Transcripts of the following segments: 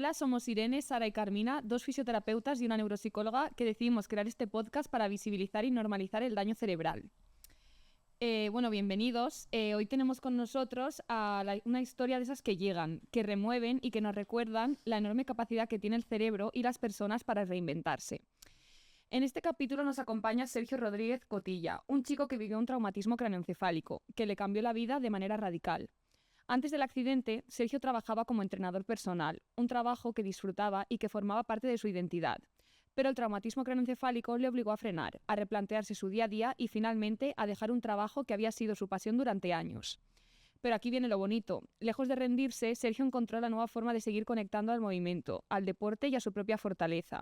Hola, somos Irene, Sara y Carmina, dos fisioterapeutas y una neuropsicóloga que decidimos crear este podcast para visibilizar y normalizar el daño cerebral. Bienvenidos. Hoy tenemos con nosotros una historia de esas que llegan, que remueven y que nos recuerdan la enorme capacidad que tiene el cerebro y las personas para reinventarse. En este capítulo nos acompaña Sergio Rodríguez Cotilla, un chico que vivió un traumatismo craneoencefálico, que le cambió la vida de manera radical. Antes del accidente, Sergio trabajaba como entrenador personal, un trabajo que disfrutaba y que formaba parte de su identidad. Pero el traumatismo craneoencefálico le obligó a frenar, a replantearse su día a día y finalmente a dejar un trabajo que había sido su pasión durante años. Pero aquí viene lo bonito. Lejos de rendirse, Sergio encontró la nueva forma de seguir conectando al movimiento, al deporte y a su propia fortaleza.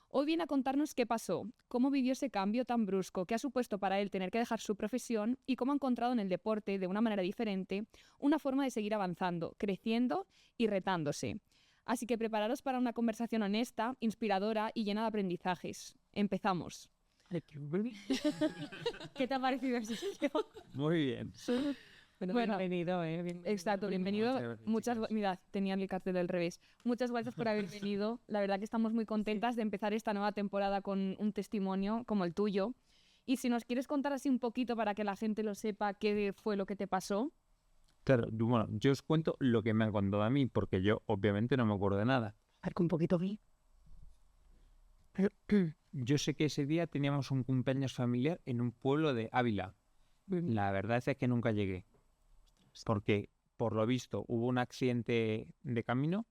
Hoy viene a contarnos qué pasó, cómo vivió ese cambio tan brusco que ha supuesto para él tener que dejar su profesión y cómo ha encontrado en el deporte, de una manera diferente, una forma de seguir avanzando, creciendo y retándose. Así que prepararos para una conversación honesta, inspiradora y llena de aprendizajes. Empezamos. ¿Qué te ha parecido, Sergio? Muy bien. Bueno, bienvenido. Exacto, bienvenido. Mirad, tenía el cartel del revés. Muchas gracias por haber venido. La verdad que estamos muy contentas de empezar esta nueva temporada con un testimonio como el tuyo. Y si nos quieres contar así un poquito para que la gente lo sepa, qué fue lo que te pasó. Claro, bueno, yo os cuento lo que me han contado a mí, porque yo obviamente no me acuerdo de nada. Arco un poquito aquí. Yo sé que ese día teníamos un cumpleaños familiar en un pueblo de Ávila. La verdad es que nunca llegué, porque por lo visto hubo un accidente de camino,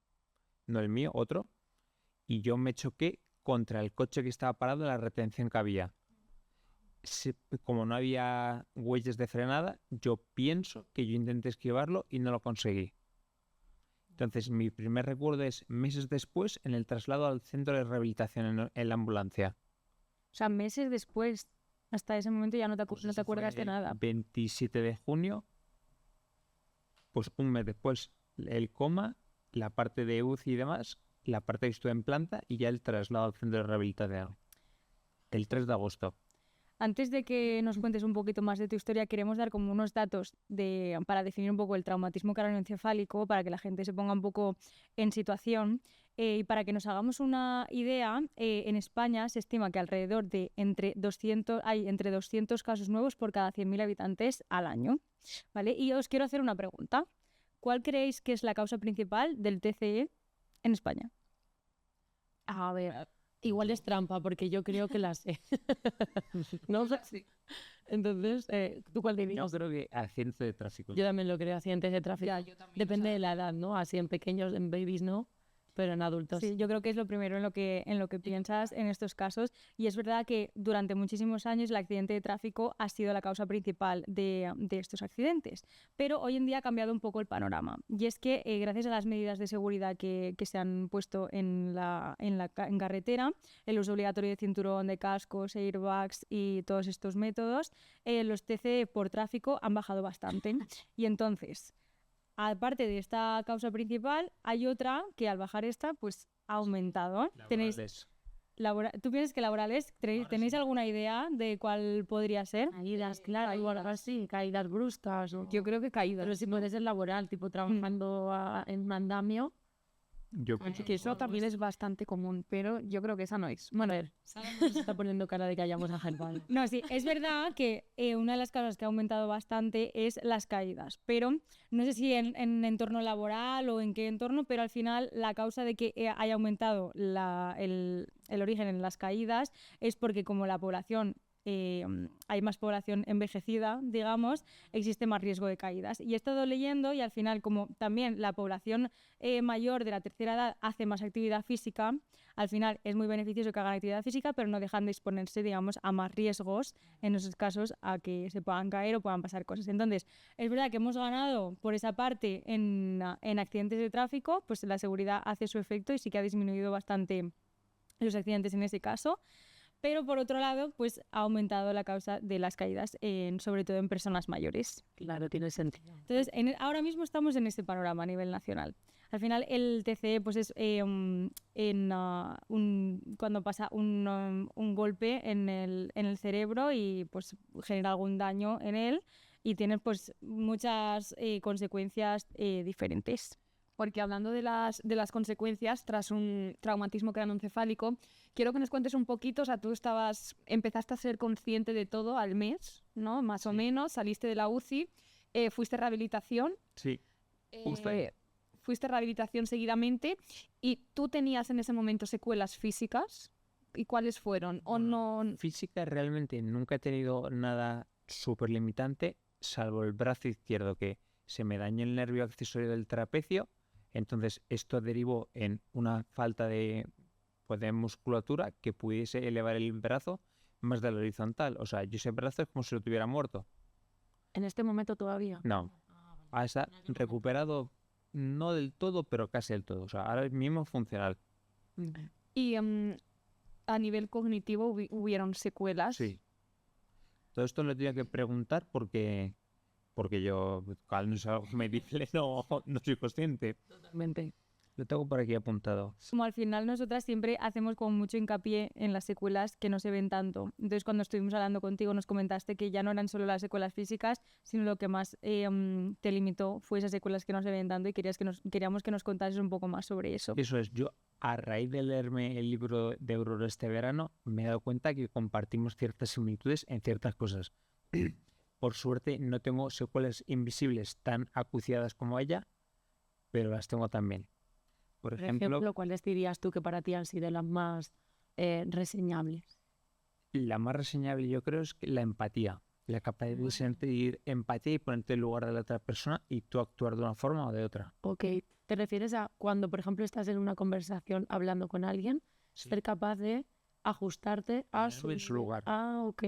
no el mío, otro, y yo me choqué contra el coche que estaba parado en la retención que había. Como no había huellas de frenada, yo pienso que yo intenté esquivarlo y no lo conseguí. Entonces, mi primer recuerdo es meses después en el traslado al centro de rehabilitación en la ambulancia. O sea, meses después, hasta ese momento ya no te acuerdas de nada. 27 de junio, pues un mes después, el coma, la parte de UCI y demás, la parte que estuve en planta y ya el traslado al centro de rehabilitación. El 3 de agosto. Antes de que nos cuentes un poquito más de tu historia, queremos dar como unos datos para definir un poco el traumatismo craneoencefálico, para que la gente se ponga un poco en situación. Y para que nos hagamos una idea, en España se estima que alrededor de hay entre 200 casos nuevos por cada 100.000 habitantes al año. ¿Vale? Y os quiero hacer una pregunta. ¿Cuál creéis que es la causa principal del TCE en España? A ver, igual es trampa, porque yo creo que la sé. No sé. Sí. Entonces, ¿tú cuál dirías? Yo creo que accidente de tráfico. Yo también lo creo, accidentes de tráfico. Ya, yo también, Depende de la edad, ¿no? Así en pequeños, en babies no, pero en adultos. Sí, yo creo que es lo primero en lo que piensas en estos casos. Y es verdad que durante muchísimos años el accidente de tráfico ha sido la causa principal de estos accidentes. Pero hoy en día ha cambiado un poco el panorama. Y es que gracias a las medidas de seguridad que se han puesto en carretera, el uso obligatorio de cinturón, de cascos, airbags y todos estos métodos, los TCE por tráfico han bajado bastante. Y entonces, aparte de esta causa principal, hay otra que al bajar esta, pues ha aumentado. ¿Tú piensas que laborales? ¿Tenéis alguna idea de cuál podría ser? Caídas, claro, igual sí, caídas bruscas. Yo creo que caídas. Pero si puede ser laboral, tipo trabajando en un andamio. Yo que eso también es bastante común, pero yo creo que esa no es. Bueno, a ver. Se está poniendo cara de que hayamos agendado. No, sí, es verdad que una de las causas que ha aumentado bastante es las caídas, pero no sé si en entorno laboral o en qué entorno, pero al final la causa de que haya aumentado el origen en las caídas es porque como la población hay más población envejecida, digamos, existe más riesgo de caídas. Y he estado leyendo y al final, como también la población mayor de la tercera edad hace más actividad física, al final es muy beneficioso que hagan actividad física, pero no dejan de exponerse, digamos, a más riesgos en esos casos a que se puedan caer o puedan pasar cosas. Entonces, es verdad que hemos ganado por esa parte en accidentes de tráfico, pues la seguridad hace su efecto y sí que ha disminuido bastante los accidentes en ese caso. Pero por otro lado, pues ha aumentado la causa de las caídas, sobre todo en personas mayores. Claro, tiene sentido. Entonces, ahora mismo estamos en este panorama a nivel nacional. Al final, el TCE pues es cuando pasa un golpe en el cerebro y pues genera algún daño en él y tiene pues muchas consecuencias diferentes. porque hablando de las consecuencias tras un traumatismo craneoencefálico, quiero que nos cuentes un poquito, o sea, tú empezaste a ser consciente de todo al mes, ¿no? Más o menos, saliste de la UCI, fuiste a rehabilitación. Sí, justo ahí. Fuiste a rehabilitación seguidamente y tú tenías en ese momento secuelas físicas. ¿Y cuáles fueron? ¿O no? Física realmente nunca he tenido nada súper limitante, salvo el brazo izquierdo, que se me dañó el nervio accesorio del trapecio. Entonces esto derivó en una falta de musculatura que pudiese elevar el brazo más de la horizontal. O sea, yo ese brazo es como si lo tuviera muerto. En este momento todavía. No, está recuperado, no del todo, pero casi del todo. O sea, ahora mismo es funcional. Y a nivel cognitivo hubieron secuelas. Sí. Todo esto lo tenía que preguntar porque yo, al no ser algo que me dice, no soy consciente. Totalmente. Lo tengo por aquí apuntado. Como al final nosotras siempre hacemos como mucho hincapié en las secuelas que no se ven tanto. Entonces cuando estuvimos hablando contigo nos comentaste que ya no eran solo las secuelas físicas, sino lo que más te limitó fue esas secuelas que no se ven tanto y queríamos que nos contases un poco más sobre eso. Eso es, yo a raíz de leerme el libro de Aurora este verano me he dado cuenta que compartimos ciertas similitudes en ciertas cosas. Por suerte no tengo secuelas invisibles tan acuciadas como ella, pero las tengo también. Por ejemplo, ¿cuáles dirías tú que para ti han sido las más reseñables? la más reseñable yo creo es la empatía. La capacidad de sentir empatía y ponerte en el lugar de la otra persona y tú actuar de una forma o de otra. Ok, ¿te refieres a cuando, por ejemplo, estás en una conversación hablando con alguien, Sí. ser capaz de ajustarte a Ponerme en su lugar. Ah, ok.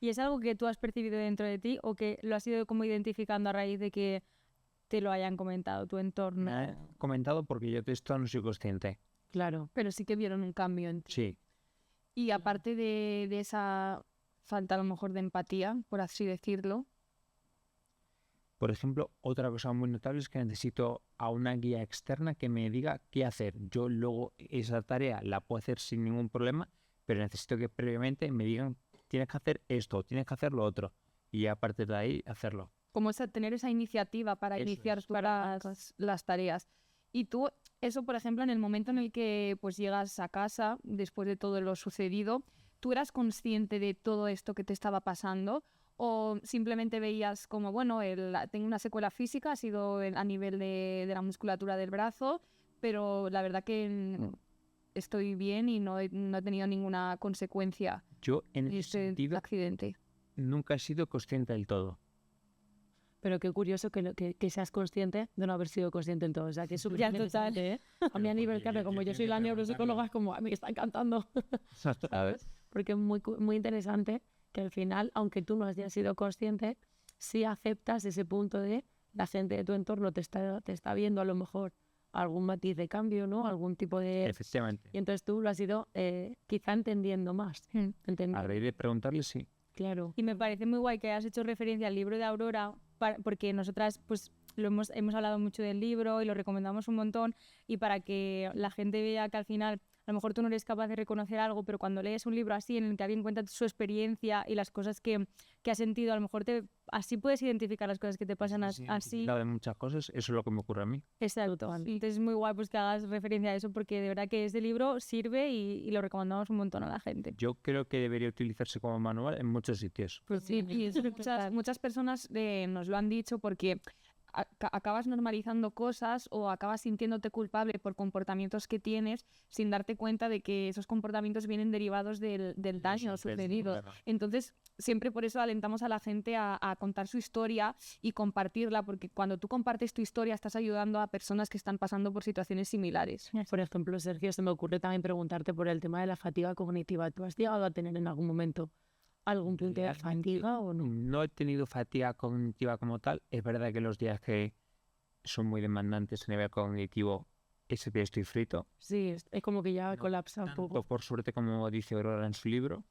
¿Y es algo que tú has percibido dentro de ti o que lo has ido como identificando a raíz de que te lo hayan comentado tu entorno? Me ha comentado porque yo de esto no soy consciente. Claro. Pero sí que vieron un cambio en ti. Sí. Y aparte de esa falta a lo mejor de empatía, por así decirlo, Por ejemplo, otra cosa muy notable es que necesito a una guía externa que me diga qué hacer. Yo luego esa tarea la puedo hacer sin ningún problema, pero necesito que previamente me digan tienes que hacer esto, tienes que hacer lo otro. Y a partir de ahí hacerlo. como tener esa iniciativa para Eso iniciar es. las tareas. Y tú, eso por ejemplo, en el momento en el que pues llegas a casa, después de todo lo sucedido, ¿tú eras consciente de todo esto que te estaba pasando? ¿O simplemente veías como, bueno, tengo una secuela física, ha sido a nivel de la musculatura del brazo, pero la verdad que estoy bien y no he tenido ninguna consecuencia Yo en de ese este sentido accidente? nunca he sido consciente del todo. Pero qué curioso que seas consciente de no haber sido consciente en todo. O sea, que es súper interesante, ¿eh? A mí a nivel, claro, como yo soy la neuropsicóloga, es como, a mí me está encantando. ¿Sabes? Porque es muy interesante que al final, aunque tú no hayas sido consciente, sí aceptas ese punto de la gente de tu entorno te está viendo a lo mejor algún matiz de cambio, ¿no? Algún tipo de... Efectivamente. Y entonces tú lo has ido quizá entendiendo más. A raíz de preguntarle, sí. Claro. Y me parece muy guay que hayas hecho referencia al libro de Aurora, porque nosotras pues hemos hablado mucho del libro y lo recomendamos un montón, y para que la gente vea que al final a lo mejor tú no eres capaz de reconocer algo, pero cuando lees un libro así en el que alguien cuenta su experiencia y las cosas que ha sentido, a lo mejor así puedes identificar las cosas que te pasan así. De muchas cosas, eso es lo que me ocurre a mí. Exacto. Entonces es muy guay pues que hagas referencia a eso, porque de verdad que este libro sirve y lo recomendamos un montón a la gente. Yo creo que debería utilizarse como manual en muchos sitios. Pues sí, y eso muchas personas nos lo han dicho, porque acabas normalizando cosas o acabas sintiéndote culpable por comportamientos que tienes sin darte cuenta de que esos comportamientos vienen derivados del daño sucedido. Entonces, siempre por eso alentamos a la gente a contar su historia y compartirla, porque cuando tú compartes tu historia estás ayudando a personas que están pasando por situaciones similares. Por ejemplo, Sergio, se me ocurre también preguntarte por el tema de la fatiga cognitiva. ¿Tú has llegado a tener en algún momento algún punto de fatiga o no? No he tenido fatiga cognitiva como tal. Es verdad que los días que son muy demandantes a nivel cognitivo, ese día estoy frito. Sí, es como que ya colapsa un Tanto poco. por suerte como dice Aurora en su libro,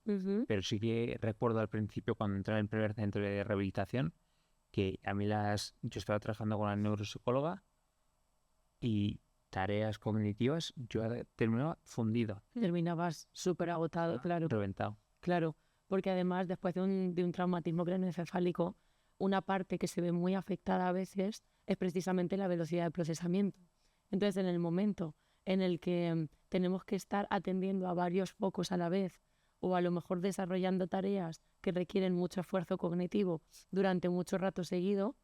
pero sí que recuerdo al principio cuando entré en el primer centro de rehabilitación que a mí yo estaba trabajando con la neuropsicóloga y tareas cognitivas yo terminaba fundido, Terminabas súper agotado, claro. reventado. Claro, porque además después de un traumatismo craneoencefálico, una parte que se ve muy afectada a veces es precisamente la velocidad de procesamiento. Entonces, en el momento en el que tenemos que estar atendiendo a varios focos a la vez o a lo mejor desarrollando tareas que requieren mucho esfuerzo cognitivo durante mucho rato seguido,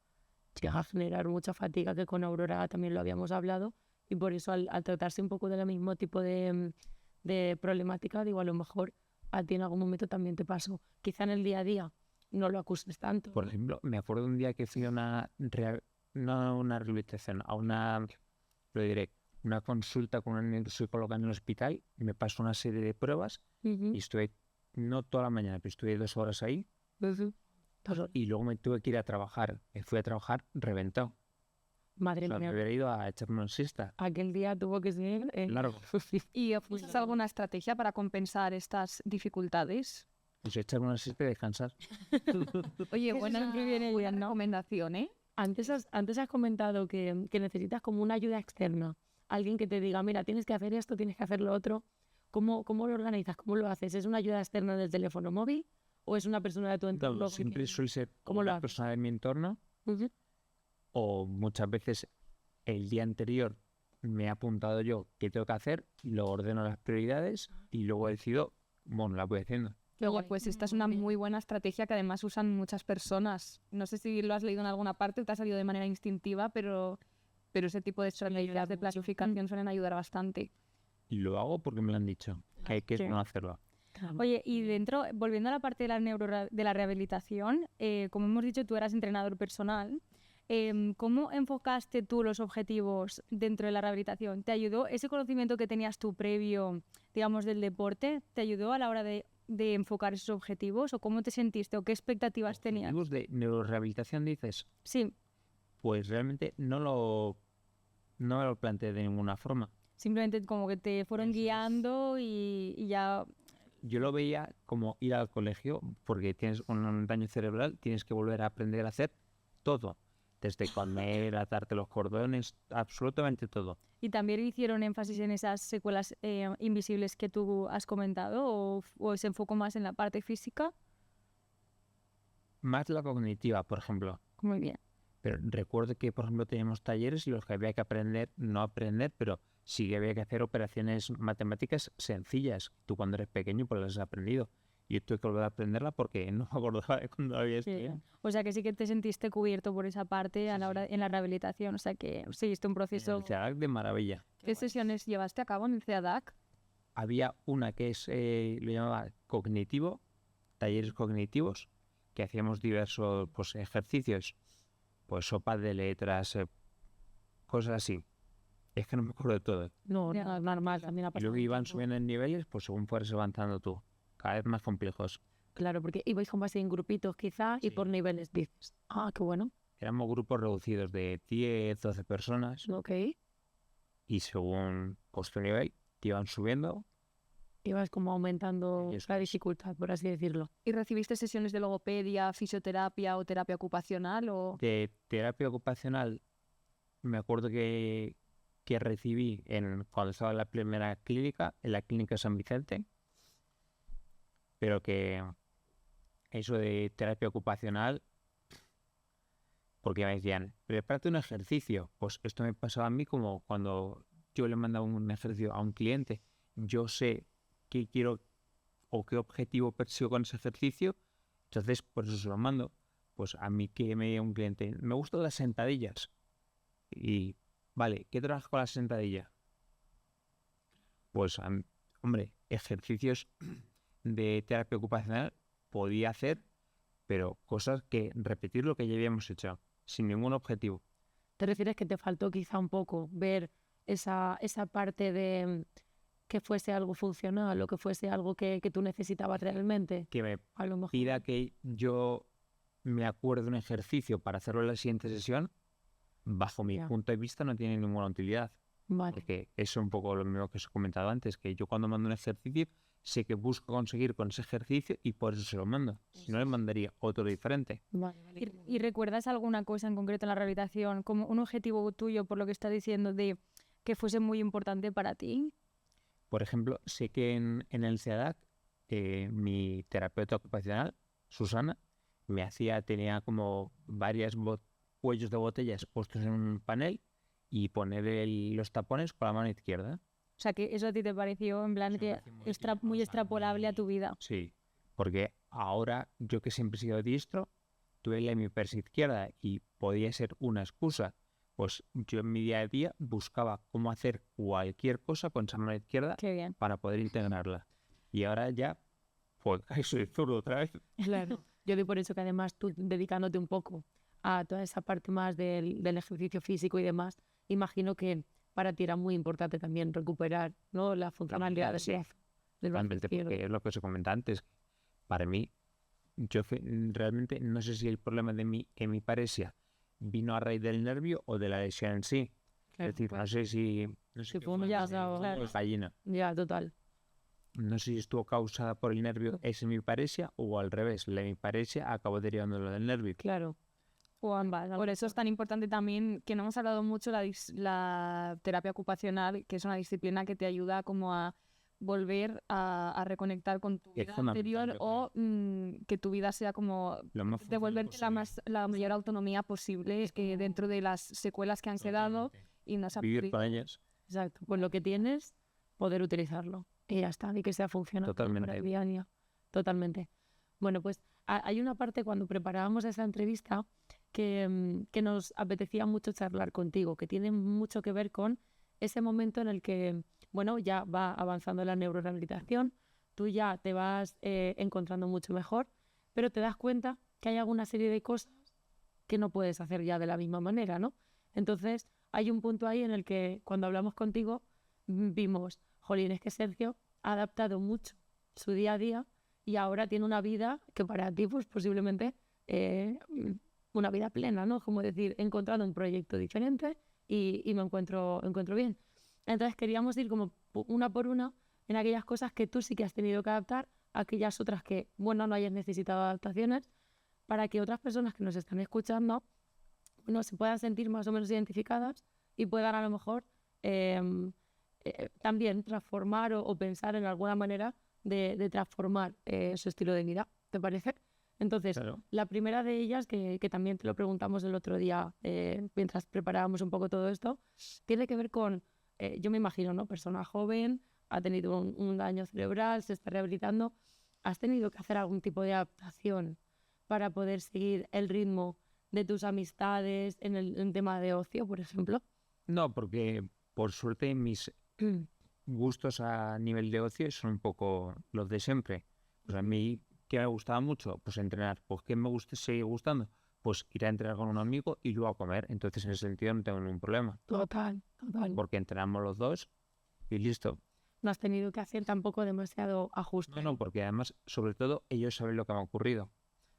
llega a generar mucha fatiga, que con Aurora también lo habíamos hablado, y por eso al tratarse un poco del mismo tipo de problemática, digo, a lo mejor a ti en algún momento también te pasó. Quizá en el día a día no lo acuses tanto. Por ejemplo, me acuerdo un día que fui a no a una rehabilitación, lo diré, una consulta con una neuropsicóloga en el hospital, y me pasó una serie de pruebas y estuve, no toda la mañana, pero estuve 2 horas ahí y luego me tuve que ir a trabajar. Me fui a trabajar reventado. Madre O sea, mía, me hubiera ido a echarme una siesta. aquel día tuvo que ser... Largo. ¿Y usas alguna estrategia para compensar estas dificultades? Pues echarme una siesta y descansar. Oye, Eso buena, siempre viene buena bien, ¿no? recomendación, ¿eh? Antes has comentado que necesitas como una ayuda externa. Alguien que te diga, mira, tienes que hacer esto, tienes que hacer lo otro. ¿Cómo lo organizas? ¿Cómo lo haces? ¿Es una ayuda externa del teléfono móvil o es una persona de tu entorno? Todo, siempre suele ser ¿Cómo lo una haces? persona de mi entorno, Ujú. o muchas veces el día anterior me he apuntado yo qué tengo que hacer, lo ordeno las prioridades y luego decido, bueno, la voy haciendo. Qué guay. Pues esta es una muy buena estrategia que además usan muchas personas. No sé si lo has leído en alguna parte o te ha salido de manera instintiva, pero ese tipo de estrategias de planificación suelen ayudar bastante. Y lo hago porque me lo han dicho, que hay que Sí. no hacerlo. Claro. Oye, y dentro, volviendo a la parte de de la rehabilitación, como hemos dicho, tú eras entrenador personal. ¿Cómo enfocaste tú los objetivos dentro de la rehabilitación? ¿Te ayudó ese conocimiento que tenías tú previo, digamos, del deporte? ¿Te ayudó a la hora de enfocar esos objetivos? ¿O cómo te sentiste? ¿O qué expectativas tenías? ¿Objetivos de neurorehabilitación dices? Sí, Pues realmente no me lo planteé de ninguna forma. simplemente como que te fueron Eso es. guiando y ya... Yo lo veía como ir al colegio, porque tienes un daño cerebral, tienes que volver a aprender a hacer todo. Desde comer, atarte los cordones, absolutamente todo. ¿Y también hicieron énfasis en esas secuelas invisibles que tú has comentado? ¿O se enfocó más en la parte física? Más la cognitiva, por ejemplo. Muy bien. Pero recuerdo que, por ejemplo, teníamos talleres en los que había que aprender, no aprender, pero sí que había que hacer operaciones matemáticas sencillas. Tú cuando eres pequeño pues las has aprendido. Yo tuve que volver a aprenderla porque no me acordaba de cuando había estudiado. O sea que sí que te sentiste cubierto por esa parte a la hora en la rehabilitación. O sea que seguiste un En proceso. el CEAC de maravilla. ¿Qué sesiones llevaste a cabo en el CEADAC? Había una que lo llamaba cognitivo, talleres cognitivos, que hacíamos diversos pues, ejercicios, pues sopa de letras, cosas así. Es que no me acuerdo de todo. No, Ya. nada, normal, también ha Y pasado. luego iban mucho. subiendo en niveles, pues según fueras avanzando tú. Cada vez más complejos. Claro, porque ibais como así en grupitos quizás y Sí. por niveles dices. Ah, qué bueno. Éramos grupos reducidos de 10, 12 personas Ok. y según pues, tu nivel te iban subiendo. Ibas como aumentando Y eso la es. dificultad, por así decirlo. ¿Y recibiste sesiones de logopedia, fisioterapia o terapia ocupacional? O... De terapia ocupacional, me acuerdo que recibí cuando estaba en la primera clínica, en la clínica San Vicente, pero que eso de terapia ocupacional, porque me decían, prepárate un ejercicio. Pues esto me pasaba a mí como cuando yo le mandaba un ejercicio a un cliente. Yo sé qué quiero o qué objetivo persigo con ese ejercicio, entonces por eso se lo mando. Pues a mí que me diga un cliente, me gustan las sentadillas. Y, vale, ¿qué trabajas con las sentadillas? Pues, hombre, ejercicios de terapia ocupacional podía hacer, pero cosas que repetir lo que ya habíamos hecho, sin ningún objetivo. ¿Te refieres que te faltó quizá un poco ver esa parte de que fuese algo funcional o que fuese algo que tú necesitabas realmente? Que me A lo mejor. pida que yo me acuerde de un ejercicio para hacerlo en la siguiente sesión, bajo mi Ya. punto de vista no tiene ninguna utilidad. Vale. Porque es un poco lo mismo que os he comentado antes, que yo cuando mando un ejercicio sé que busco conseguir con ese ejercicio y por eso se lo mando. Si no, le mandaría otro diferente. Vale, ¿Y recuerdas alguna cosa en concreto en la rehabilitación, como un objetivo tuyo, por lo que estás diciendo, de que fuese muy importante para ti? Por ejemplo, sé que en el CEADAC mi terapeuta ocupacional, Susana, tenía como varios cuellos de botellas puestos en un panel y poner los tapones con la mano izquierda. O sea, que eso a ti te pareció en plan Eso me que pareció muy bien, muy o sea, extrapolable a tu vida. Sí, porque ahora yo que siempre he sido diestro, tuve la hemipersia izquierda y podía ser una excusa. Pues yo en mi día a día buscaba cómo hacer cualquier cosa con esa mano izquierda Qué bien. para poder integrarla. Y ahora ya, pues, soy zurdo otra vez. Claro. Yo doy por eso que además tú dedicándote un poco a toda esa parte más del ejercicio físico y demás, imagino que para ti era muy importante también recuperar, ¿no?, la funcionalidad del brazo Realmente, izquierdo. porque es lo que se comenta antes. Para mí, realmente no sé si el problema de mi hemiparesia vino a raíz del nervio o de la lesión en sí. Claro, Es decir, pues, no sé si... No sé si qué fue fue ya, antes, claro. gallina. Ya, total. No sé si estuvo causada por el nervio esa hemiparesia o al revés. La hemiparesia acabó derivando lo del nervio. Claro. O ambas. Por eso es tan importante también que no hemos hablado mucho la terapia ocupacional, que es una disciplina que te ayuda como a volver a reconectar con tu Es vida fundamental, anterior yo o que tu vida sea como Lo más funcional devolverte la mayor autonomía posible dentro de las secuelas que han quedado y nos ha vivir con ellas. Exacto. Con lo que tienes, poder utilizarlo. Y ya está. Y que sea funcional Totalmente. para el día a día. Totalmente. Bueno, pues hay una parte cuando preparábamos esa entrevista que nos apetecía mucho charlar contigo, que tiene mucho que ver con ese momento en el que, bueno, ya va avanzando la neurorehabilitación, tú ya te vas encontrando mucho mejor, pero te das cuenta que hay alguna serie de cosas que no puedes hacer ya de la misma manera, ¿no? Entonces, hay un punto ahí en el que cuando hablamos contigo vimos, jolín, es que Sergio ha adaptado mucho su día a día y ahora tiene una vida que para ti, pues posiblemente una vida plena, ¿no? Como decir, he encontrado un proyecto diferente y me encuentro bien. Entonces queríamos ir como una por una en aquellas cosas que tú sí que has tenido que adaptar, aquellas otras que, bueno, no hayas necesitado adaptaciones, para que otras personas que nos están escuchando no se puedan sentir más o menos identificadas y puedan a lo mejor también transformar o pensar en alguna manera de transformar su estilo de vida. ¿Te parece? Entonces, Claro. la primera de ellas, que también te lo preguntamos el otro día mientras preparábamos un poco todo esto, tiene que ver con, yo me imagino, ¿no? Persona joven, ha tenido un daño cerebral, se está rehabilitando. ¿Has tenido que hacer algún tipo de adaptación para poder seguir el ritmo de tus amistades en tema de ocio, por ejemplo? No, porque por suerte mis gustos a nivel de ocio son un poco los de siempre. Pues a mí, ¿qué me gustaba mucho? Pues entrenar. Pues ¿qué me sigue gustando? Pues ir a entrenar con un amigo y luego a comer. Entonces en ese sentido no tengo ningún problema. Total. Porque entrenamos los dos y listo. No has tenido que hacer tampoco demasiado ajuste. No, porque además, sobre todo, ellos saben lo que me ha ocurrido.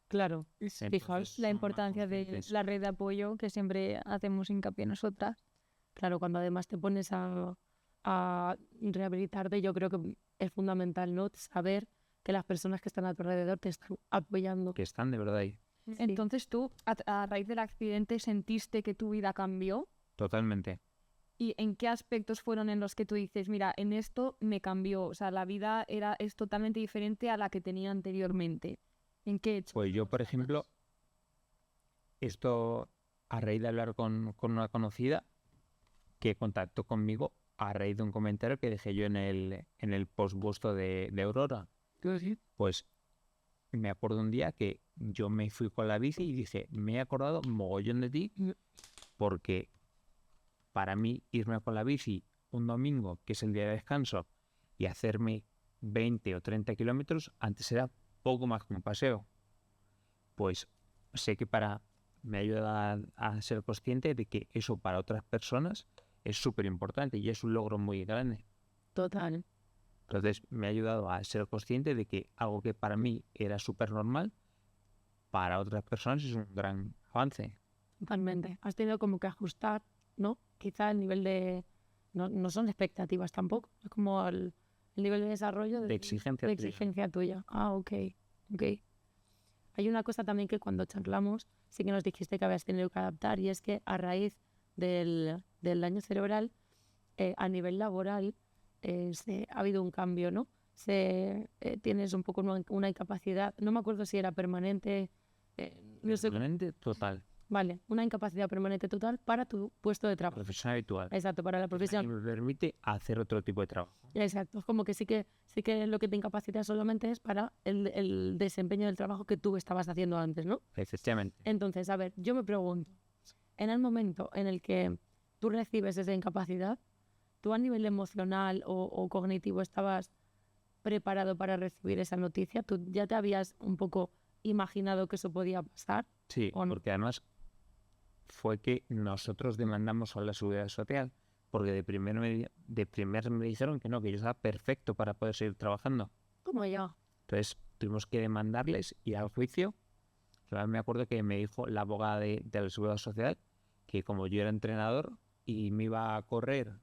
Claro. Fijaos la importancia de la red de apoyo que siempre hacemos hincapié nosotras. Claro, cuando además te pones a rehabilitarte, yo creo que es fundamental, ¿no? Saber que las personas que están a tu alrededor te están apoyando. Que están de verdad ahí. Sí. Entonces tú, a raíz del accidente, ¿sentiste que tu vida cambió? Totalmente. ¿Y en qué aspectos fueron en los que tú dices, mira, en esto me cambió? O sea, la vida es totalmente diferente a la que tenía anteriormente. ¿En qué hecho? Pues yo, por ejemplo, esto a raíz de hablar con una conocida que contactó conmigo a raíz de un comentario que dejé yo en el post vuestro de Aurora. Pues me acuerdo un día que yo me fui con la bici y dije, me he acordado mogollón de ti porque para mí irme con la bici un domingo, que es el día de descanso, y hacerme 20 o 30 kilómetros, antes era poco más que un paseo. Pues sé que me ayuda a ser consciente de que eso para otras personas es súper importante y es un logro muy grande. Total. Entonces me ha ayudado a ser consciente de que algo que para mí era súper normal, para otras personas es un gran avance. Totalmente. Has tenido como que ajustar, ¿no? Quizá el nivel de... No son expectativas tampoco. Es como el nivel de desarrollo De exigencia tuya. Ah, ok. Hay una cosa también que cuando charlamos sí que nos dijiste que habías tenido que adaptar y es que a raíz del daño cerebral, a nivel laboral, ha habido un cambio, ¿no? Tienes un poco una incapacidad, no me acuerdo si era permanente, no sé. Permanente total. Vale, una incapacidad permanente total para tu puesto de trabajo. Profesión habitual. Exacto, para la Y profesión. me permite hacer otro tipo de trabajo. Exacto, es como que sí que lo que te incapacita solamente es para el desempeño del trabajo que tú estabas haciendo antes, ¿no? Efectivamente. Entonces, a ver, yo me pregunto, en el momento en el que tú recibes esa incapacidad, ¿tú a nivel emocional o cognitivo estabas preparado para recibir esa noticia? ¿Tú ya te habías un poco imaginado que eso podía pasar? Sí, ¿O no? porque además fue que nosotros demandamos a la Seguridad Social, porque de primero me dijeron que no, que yo estaba perfecto para poder seguir trabajando. ¿Cómo ya? Entonces tuvimos que demandarles y al juicio. Además, me acuerdo que me dijo la abogada de la Seguridad Social que como yo era entrenador y me iba a correr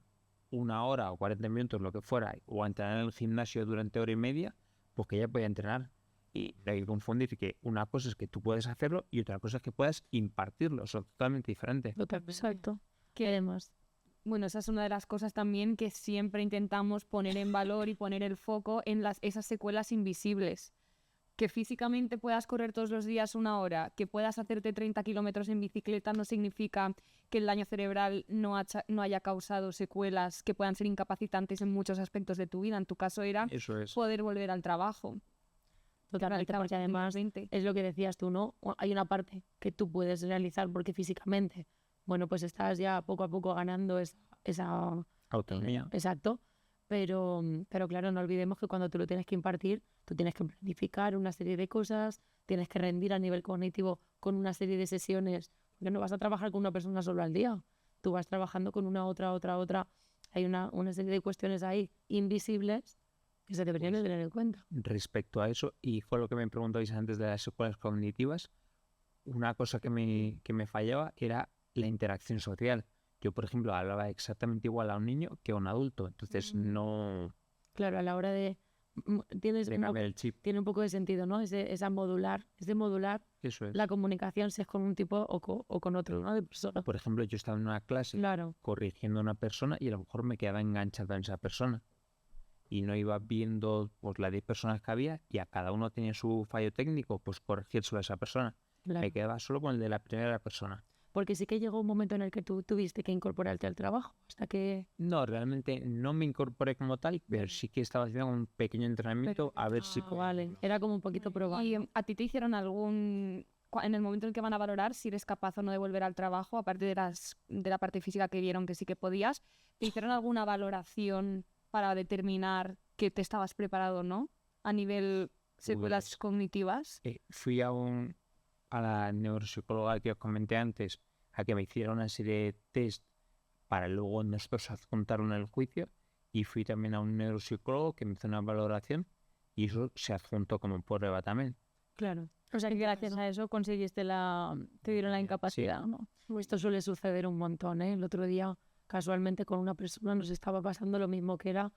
1 hora o 40 minutos, lo que fuera, o a entrenar en el gimnasio durante hora y media, pues que ella podía entrenar. Y no hay que confundir que una cosa es que tú puedes hacerlo y otra cosa es que puedas impartirlo. Son totalmente diferentes. Exacto. Que- Queremos. Bueno, esa es una de las cosas también que siempre intentamos poner en valor y poner el foco en esas secuelas invisibles. Que físicamente puedas correr todos los días 1 hora, que puedas hacerte 30 kilómetros en bicicleta no significa que el daño cerebral no haya causado secuelas que puedan ser incapacitantes en muchos aspectos de tu vida. En tu caso era Eso es. poder volver al trabajo. Totalmente, Claro, porque además 20. es lo que decías tú, ¿no? Hay una parte que tú puedes realizar porque físicamente, bueno, pues estás ya poco a poco ganando esa Autonomía. exacto, pero claro, no olvidemos que cuando tú lo tienes que impartir, tú tienes que planificar una serie de cosas, tienes que rendir a nivel cognitivo con una serie de sesiones, porque no vas a trabajar con una persona solo al día, tú vas trabajando con una, otra. Hay una serie de cuestiones ahí invisibles que se deberían de tener en cuenta. Respecto a eso, y fue lo que me preguntabais antes de las secuelas cognitivas, una cosa que me fallaba era la interacción social. Yo, por ejemplo, hablaba exactamente igual a un niño que a un adulto, entonces no Claro, a la hora de... Tienes de un poco- cambiar el chip. tiene un poco de sentido, ¿no? Ese modular Eso es. la comunicación si es con un tipo o con otro, ¿no? De persona. Por ejemplo, yo estaba en una clase Claro, corrigiendo a una persona y a lo mejor me quedaba enganchado en esa persona. Y no iba viendo pues, las 10 personas que había y a cada uno tenía su fallo técnico, pues corregírselo a esa persona. claro. Me quedaba solo con el de la primera persona. Porque sí que llegó un momento en el que tú tuviste que incorporarte al trabajo, hasta que... No, realmente no me incorporé como tal, pero sí que estaba haciendo un pequeño entrenamiento a ver si... Vale, era como un poquito probar. ¿Y a ti te hicieron en el momento en el que van a valorar si eres capaz o no de volver al trabajo, aparte de la parte física que vieron que sí que podías, te hicieron alguna valoración para determinar que te estabas preparado o no a nivel secuelas Pues, cognitivas? fui a la neuropsicóloga que os comenté antes a que me hiciera una serie de test para luego nosotros adjuntarlo en el juicio, y fui también a un neuropsicólogo que me hizo una valoración y eso se adjuntó como prueba también. Claro. O sea, que gracias a eso conseguiste te dieron la incapacidad, ¿no? Esto suele suceder un montón, ¿eh? El otro día, casualmente, con una persona nos estaba pasando lo mismo, que era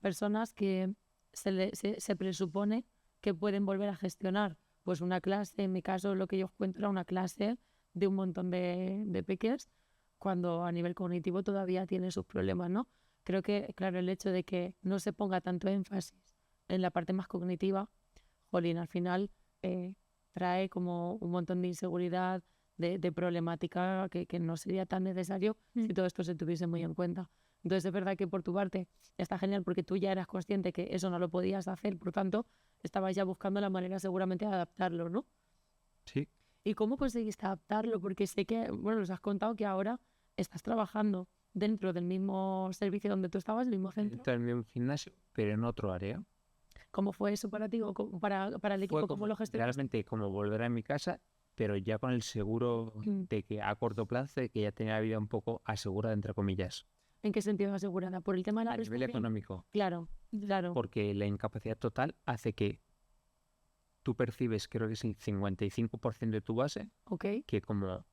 personas que se presupone que pueden volver a gestionar. Pues una clase, en mi caso, lo que yo os cuento era una clase de un montón de peques, cuando a nivel cognitivo todavía tiene sus problemas, ¿no? Creo que, claro, el hecho de que no se ponga tanto énfasis en la parte más cognitiva, jolín, al final trae como un montón de inseguridad, de problemática que no sería tan necesario si todo esto se tuviese muy en cuenta. Entonces es verdad que por tu parte está genial porque tú ya eras consciente que eso no lo podías hacer, por tanto estabas ya buscando la manera seguramente de adaptarlo, ¿no? Sí. ¿Y cómo conseguiste adaptarlo? Porque sé que, bueno, nos has contado que ahora estás trabajando dentro del mismo servicio donde tú estabas, el mismo centro. Dentro del mismo gimnasio, pero en otro área. ¿Cómo fue eso para ti o para el equipo? Fue ¿Cómo lo gestionaste? realmente como volver a mi casa, pero ya con el seguro de que a corto plazo, de que ya tenía la vida un poco asegurada, entre comillas. ¿En qué sentido asegurada? ¿Por el tema de la A nivel prestación? económico, Claro, claro. porque la incapacidad total hace que tú percibes, creo que es el 55% de tu base, Ok. que como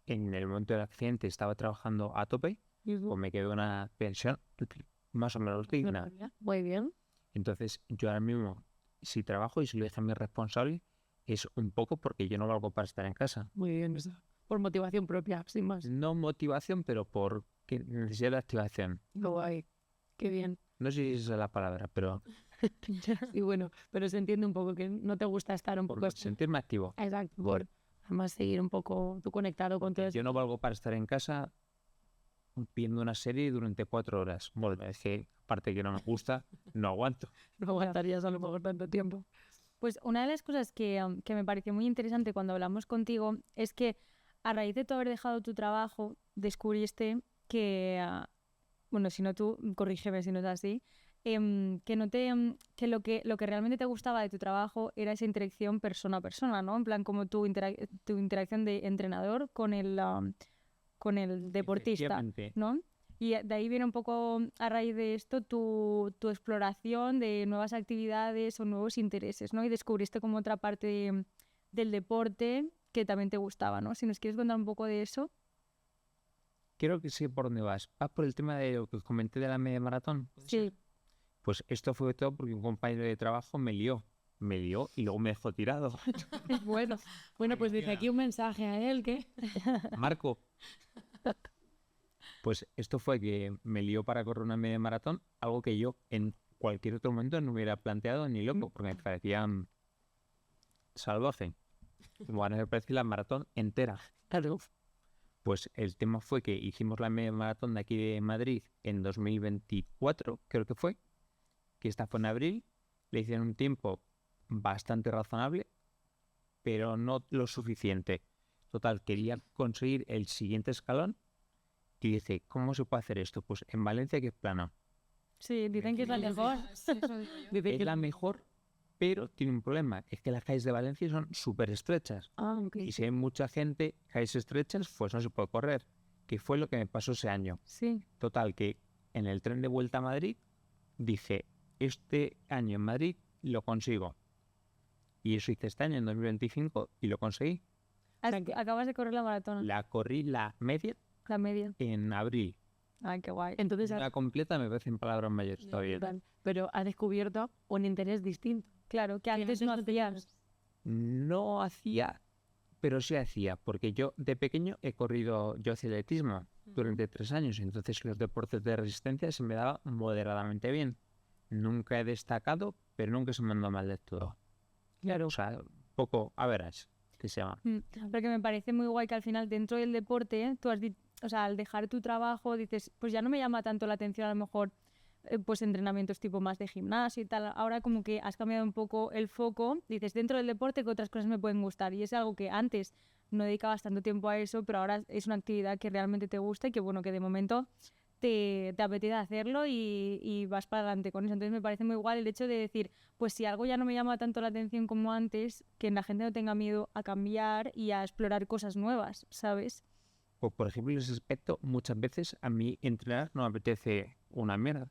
en el momento del accidente estaba trabajando a tope, pues me quedó una pensión más o menos digna. Muy bien. Entonces, yo ahora mismo, si trabajo y si lo dejo a mi responsable, es un poco porque yo no valgo para estar en casa. Muy bien. Por motivación propia, sin más. No motivación, pero por necesidad de activación. Qué guay. Qué bien. No sé si esa es la palabra, pero Y bueno, pero se entiende un poco que no te gusta estar un poco... por sentirme activo. Exacto, Además, seguir un poco tú conectado con todo eso. Yo no valgo para estar en casa viendo una serie durante 4 horas. Bueno, es que aparte que no me gusta, no aguanto. No aguantarías a lo mejor tanto tiempo. Pues una de las cosas que me pareció muy interesante cuando hablamos contigo es que a raíz de tú haber dejado tu trabajo, descubriste que, bueno, si no tú, corrígeme si no es así, que no te, que lo que realmente te gustaba de tu trabajo era esa interacción persona a persona, ¿no? En plan, como tu interacción de entrenador con el deportista, Efectivamente. ¿no? Y de ahí viene un poco, a raíz de esto, tu exploración de nuevas actividades o nuevos intereses, ¿no? Y descubriste como otra parte del deporte que también te gustaba, ¿no? Si nos quieres contar un poco de eso. Creo que sé por dónde vas. ¿Vas por el tema de lo que os comenté de la media maratón? Sí. Pues esto fue todo porque un compañero de trabajo me lió y luego me dejó tirado. Bueno, pues dice aquí un mensaje a él que... Marco. Pues esto fue que me lió para correr una media maratón, algo que yo en cualquier otro momento no hubiera planteado ni loco, porque me parecía salvaje. Bueno, me parecía la maratón entera. Claro. Pues el tema fue que hicimos la media maratón de aquí de Madrid en 2024, creo que fue, que esta fue en abril. Le hicieron un tiempo bastante razonable, pero no lo suficiente. Total, quería conseguir el siguiente escalón y dice, ¿cómo se puede hacer esto? Pues en Valencia, que es plano. Sí, dicen que es la mejor. Es la mejor, pero tiene un problema. Es que las calles de Valencia son súper estrechas. Ah, ok. Y si hay mucha gente, calles estrechas, pues no se puede correr. Que fue lo que me pasó ese año. Sí. Total, que en el tren de vuelta a Madrid dije, este año en Madrid lo consigo. Y eso hice este año, en 2025, y lo conseguí. Acabas de correr la maratón, La corrí la media la media. en abril. Ay, qué guay. Entonces, La completa me parece en palabras mayores todavía. vale, pero ha descubierto un interés distinto. Claro, que antes no hacías. No hacía, pero sí hacía, porque yo de pequeño yo hacía atletismo durante 3 años, entonces los deportes de resistencia se me daban moderadamente bien. Nunca he destacado, pero nunca se me andó mal de todo. Claro. O sea, poco average, que se llama. Porque me parece muy guay que al final dentro del deporte, tú o sea, al dejar tu trabajo dices, pues ya no me llama tanto la atención a lo mejor pues entrenamientos tipo más de gimnasio y tal. Ahora como que has cambiado un poco el foco, dices dentro del deporte que otras cosas me pueden gustar y es algo que antes no dedicabas tanto tiempo a eso, pero ahora es una actividad que realmente te gusta y que bueno, que de momento te apetece hacerlo y vas para adelante con eso. Entonces me parece muy guay el hecho de decir, pues si algo ya no me llama tanto la atención como antes, que la gente no tenga miedo a cambiar y a explorar cosas nuevas, ¿sabes? Pues, por ejemplo, en ese aspecto, muchas veces a mí entrenar no me apetece una mierda.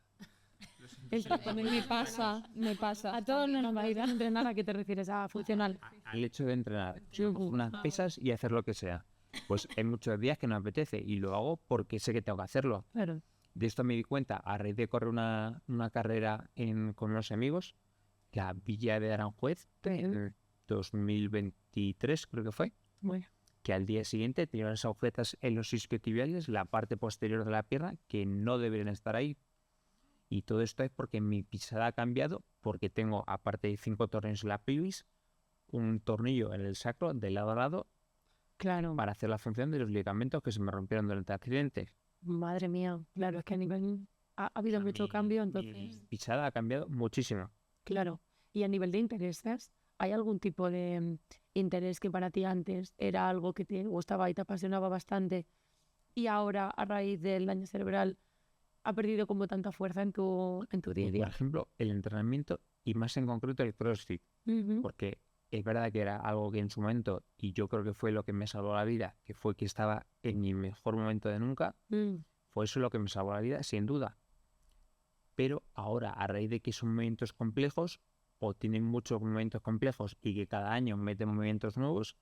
Me pasa. A todos nos va a ir a entrenar. ¿A qué te refieres? ¿A funcional? Al hecho de entrenar unas pesas y hacer lo que sea. Pues hay muchos días que no me apetece y lo hago porque sé que tengo que hacerlo. Claro. De esto me di cuenta a raíz de correr una carrera con unos amigos, la Villa de Aranjuez, en 2023 creo que fue, Bueno. que al día siguiente tenía unas agujetas en los isquiotibiales, la parte posterior de la pierna, que no deberían estar ahí. Y todo esto es porque mi pisada ha cambiado, porque tengo, aparte de 5 tornillos en la pelvis, un tornillo en el sacro de lado a lado, Claro. para hacer la función de los ligamentos que se me rompieron durante el accidente. Madre mía. Claro, es que a nivel... Ha habido mucho cambio, entonces... Mi pisada ha cambiado muchísimo. Claro. Y a nivel de intereses, ¿hay algún tipo de interés que para ti antes era algo que te gustaba y te apasionaba bastante y ahora, a raíz del daño cerebral, ha perdido como tanta fuerza en tu día a Por día? ejemplo, el entrenamiento y más en concreto el CrossFit, porque es verdad que era algo que en su momento, y yo creo que fue lo que me salvó la vida, que fue que estaba en mi mejor momento de nunca, fue eso lo que me salvó la vida, sin duda. Pero ahora, a raíz de que son movimientos complejos, o tienen muchos movimientos complejos y que cada año meten movimientos nuevos,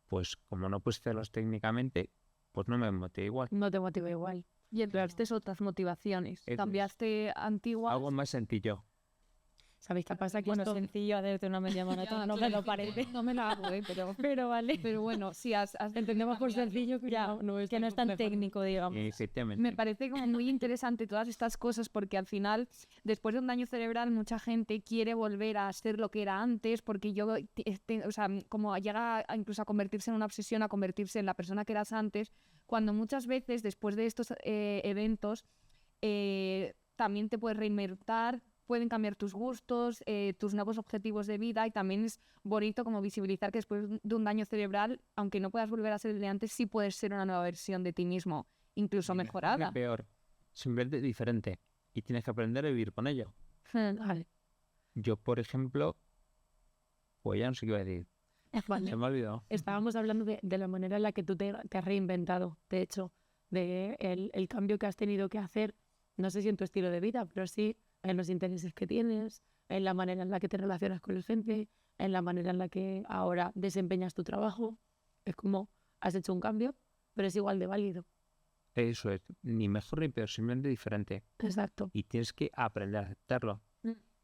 pues como no puedes hacerlos técnicamente, pues no me motiva igual. No te motiva igual. Y empezaste otras motivaciones. Eso es. Cambiaste antiguas. Algo más sencillo. ¿Sabéis qué pasa? Que Bueno, esto... sencillo hacerte una media maratón, no me lo parece. No me la hago, pero vale. Pero bueno, sí, entendemos por sencillo que ya, no es que no es tan técnico, digamos. Efectivamente. Me parece como muy interesante todas estas cosas porque al final, después de un daño cerebral, mucha gente quiere volver a ser lo que era antes porque o sea, como llega incluso a convertirse en una obsesión, a convertirse en la persona que eras antes, cuando muchas veces después de estos eventos también te puedes reinventar, pueden cambiar tus gustos, tus nuevos objetivos de vida y también es bonito como visibilizar que después de un daño cerebral, aunque no puedas volver a ser el de antes, sí puedes ser una nueva versión de ti mismo, incluso mejorada. Peor, simplemente diferente y tienes que aprender a vivir con ello. Vale. Yo, por ejemplo, pues ya no sé qué iba a decir. Vale. Se me ha olvidado. Estábamos hablando de la manera en la que tú te has reinventado, de hecho, de el cambio que has tenido que hacer, no sé si en tu estilo de vida, pero sí en los intereses que tienes, en la manera en la que te relacionas con la gente, en la manera en la que ahora desempeñas tu trabajo. Es como has hecho un cambio, pero es igual de válido. Eso es, ni mejor ni peor, simplemente diferente. Exacto. Y tienes que aprender a aceptarlo,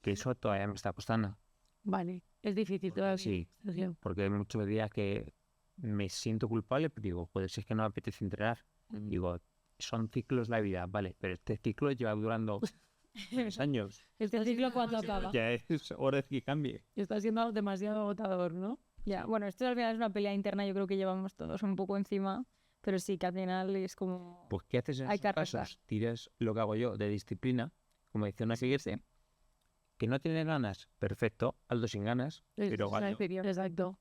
que eso todavía me está costando. Vale, es difícil todavía. Sí, Sergio. porque hay muchos días que me siento culpable, pero digo, pues si es que no me apetece entrenar. Digo, son ciclos de la vida, vale, pero este ciclo lleva durando 3 años. Este ciclo cuando acaba. Ya es hora de que cambie. Está siendo demasiado agotador, ¿no? Ya, bueno, esto al final es una pelea interna, yo creo que llevamos todos un poco encima, pero sí que al final es como... Pues ¿qué haces en Hay esos que arreglar. casos? Tiras lo que hago yo de disciplina, como decía una siguiente, que no tiene ganas, perfecto, hazlo sin ganas, pero Eso es hazlo. serio. Exacto.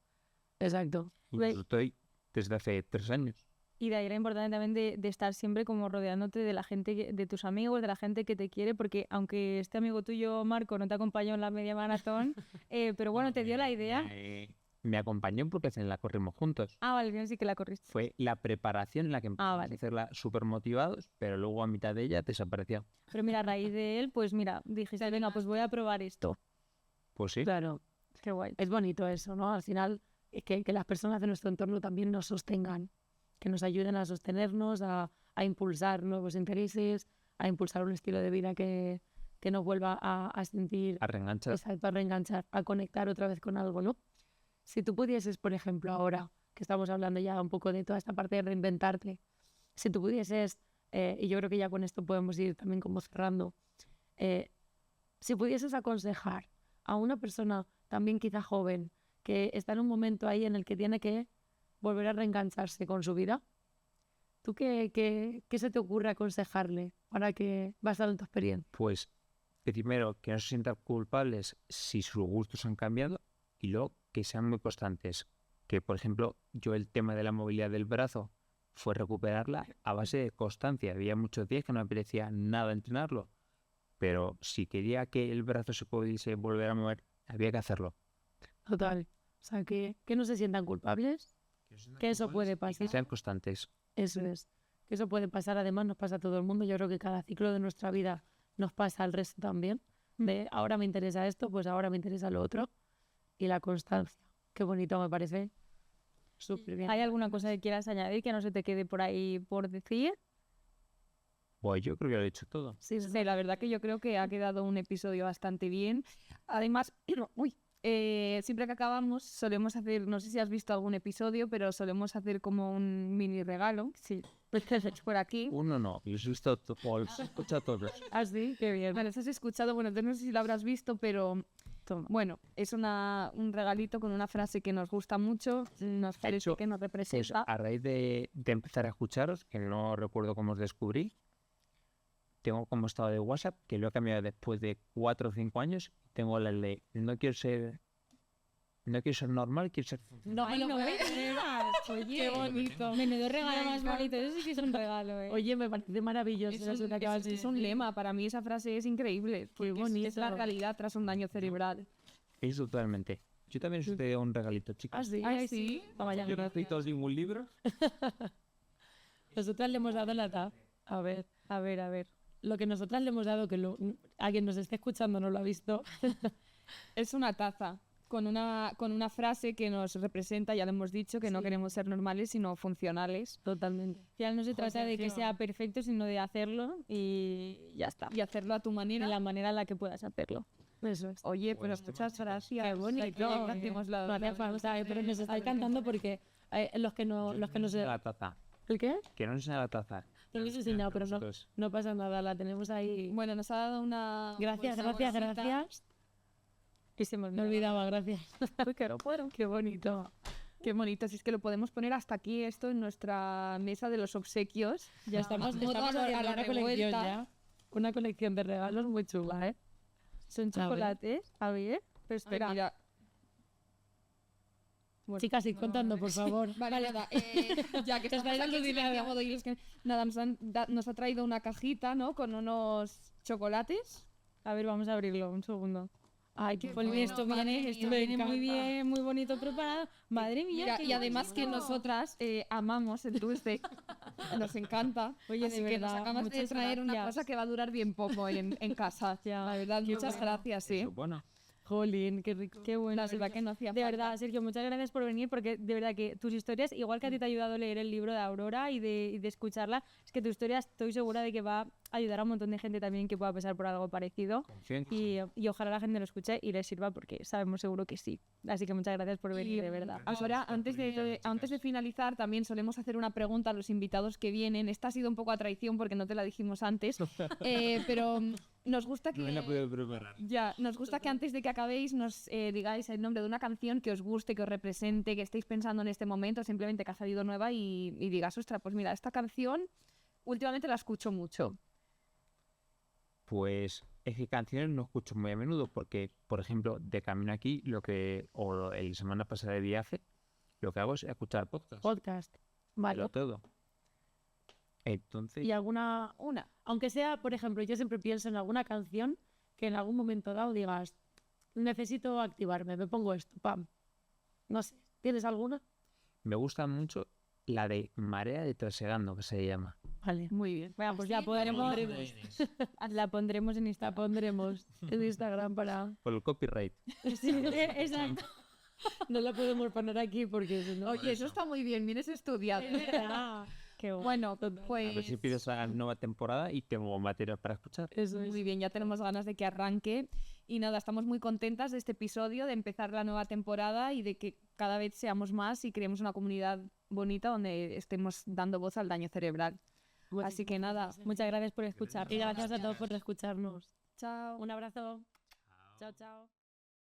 Exacto. Incluso estoy desde hace 3 años. Y de ahí era importante también de estar siempre como rodeándote de la gente, de tus amigos, de la gente que te quiere, porque aunque este amigo tuyo, Marco, no te acompañó en la media maratón, pero bueno, te dio la idea. Me acompañó porque la corrimos juntos. Ah, vale, bien, sí que la corriste. Fue la preparación en la que empezamos vale. a hacerla súper motivados, pero luego a mitad de ella desapareció. Pero mira, a raíz de él, pues mira, dijiste, venga, pues voy a probar esto. Pues sí. Claro. Qué guay. Es bonito eso, ¿no? Al final, que las personas de nuestro entorno también nos sostengan, que nos ayuden a sostenernos, a impulsar nuevos intereses, a impulsar un estilo de vida que nos vuelva a sentir... A reenganchar. Exacto, a reenganchar, a conectar otra vez con algo, ¿no? Si tú pudieses, por ejemplo, ahora que estamos hablando ya un poco de toda esta parte de reinventarte, si tú pudieses, y yo creo que ya con esto podemos ir también como cerrando, si pudieses aconsejar a una persona también quizá joven que está en un momento ahí en el que tiene que volver a reengancharse con su vida, ¿tú qué se te ocurre aconsejarle para que, basado en tu experiencia? Pues primero que no se sientan culpables si sus gustos han cambiado y luego que sean muy constantes. Que por ejemplo yo el tema de la movilidad del brazo fue recuperarla a base de constancia. Había muchos días que no me apetecía nada entrenarlo, pero si quería que el brazo se pudiese volver a mover, había que hacerlo. Total. O sea, que no se sientan culpables, que eso puede pasar. Que sean constantes. Eso es. Que eso puede pasar, además nos pasa a todo el mundo. Yo creo que cada ciclo de nuestra vida nos pasa al resto también. De ahora me interesa esto, pues ahora me interesa lo otro. Y la constancia. Qué bonito me parece. Súper bien. ¿Hay alguna cosa que quieras añadir que no se te quede por ahí por decir? Pues yo creo que lo he dicho todo. Sí, la verdad que yo creo que ha quedado un episodio bastante bien. Además, siempre que acabamos solemos hacer, no sé si has visto algún episodio, pero solemos hacer como un mini regalo. Sí, por aquí. Uno no, los he visto los he escuchado todos. ¿Ah, sí? Qué bien. Vale, ¿has escuchado? Bueno, no sé si lo habrás visto, pero bueno, es un regalito con una frase que nos gusta mucho, nos parece que nos representa. Pues a raíz de empezar a escucharos, que no recuerdo cómo os descubrí, tengo como estado de WhatsApp, que lo he cambiado después de 4 o 5 años, tengo la ley, no quiero ser normal, quiero ser funcional. Ay, no me digas. Oye, qué bonito. Menudo regalo más bonito. Eso sí que es un regalo, Oye, me parece maravilloso. Es un lema. Para mí esa frase es increíble. Qué bonito. Es la realidad tras un daño cerebral. Es totalmente. Yo también os doy un regalito, chicos. ¿Ah, sí? Ay, sí. Toma ya. Yo no necesito ningún libro. Nosotras le hemos dado la taza. A ver. Lo que nosotras le hemos dado, que a quien nos esté escuchando no lo ha visto. Es una taza con una frase que nos representa, ya lo hemos dicho, que no queremos ser normales, sino funcionales. Totalmente. Al final no se trata de que sea perfecto, sino de hacerlo y ya está. Y hacerlo a tu manera, en la manera en la que puedas hacerlo. Eso es. Oye, pero muchas gracias. Qué bonito. Hacemos la No hace falta, pero nos estáis cantando porque los que no se... La taza. ¿El qué? Que no enseña la taza. No lo he enseñado, pero Nosotros. no pasa nada, la tenemos ahí. Bueno, nos ha dado una... Gracias, bolsita. gracias. Y se me Me olvidaba, gracias. Qué bonito. Qué bonito, si es que lo podemos poner hasta aquí esto en nuestra mesa de los obsequios. Ya estamos Modo haciendo a la una colección revuelta. ya. Una colección de regalos muy chula, ¿eh? Son A ver. chocolates. A ver, pero espera. Mira. Bueno, Chicas, id contando, por favor. Vale, nada, ya que estamos dando aquí en dinero. silencio, modo, y es que, nada, nos ha traído una cajita, ¿no? Con unos chocolates. A ver, vamos a abrirlo, un segundo. Ay, qué Bueno, bonito. Esto madre viene mía, muy me bien, muy bonito preparado. Madre mía, Mira, qué y además que bonito. nosotras amamos el dulce, nos encanta. Oye, Así de que nos verdad, acabas de muchas traer una gracias. cosa que va a durar bien poco en casa. Ya, La verdad, qué muchas bueno. gracias, sí. Eso, bueno. Jolín, qué rico, qué bueno. La verdad que no hacía De falta. verdad, Sergio, muchas gracias por venir porque de verdad que tus historias, igual que a ti te ha ayudado a leer el libro de Aurora y de escucharla, es que tu historia estoy segura de que va a ayudar a un montón de gente también que pueda pasar por algo parecido y ojalá la gente lo escuche y les sirva porque sabemos seguro que sí. Así que muchas gracias por venir, de verdad. Ahora, antes de finalizar, también solemos hacer una pregunta a los invitados que vienen. Esta ha sido un poco a traición porque no te la dijimos antes, pero nos gusta que... No me la puedo preparar. Ya, nos gusta que antes de que acabéis nos digáis el nombre de una canción que os guste, que os represente, que estéis pensando en este momento, simplemente que ha salido nueva y digas, ostras, pues mira, esta canción últimamente la escucho mucho. Pues es que canciones no escucho muy a menudo porque, por ejemplo, de camino aquí, o el semana pasada de viaje, lo que hago es escuchar podcast. Podcast. Vale. Pero todo. Entonces, Y alguna, aunque sea, por ejemplo, yo siempre pienso en alguna canción que en algún momento dado digas, necesito activarme, me pongo esto, pam. No sé, ¿tienes alguna? me gusta mucho la de Marea de Trasegando, que se llama. Vale. Muy bien. Bueno, pues ya Así podremos, la pondremos en Instagram. la pondremos en Instagram para... Por el copyright. Sí, exacto. No la podemos poner aquí porque si no... Oye, eso está muy bien, vienes estudiado. Es verdad. Qué guay. Bueno, A ver pues si pides la nueva temporada y tengo material para escuchar. Eso es. muy bien, ya tenemos ganas de que arranque. Y nada, estamos muy contentas de este episodio, de empezar la nueva temporada y de que cada vez seamos más y creemos una comunidad bonita donde estemos dando voz al daño cerebral. Así que nada, Muchas gracias por escuchar. Y gracias a todos por escucharnos. chao. Un abrazo. Chao, chao.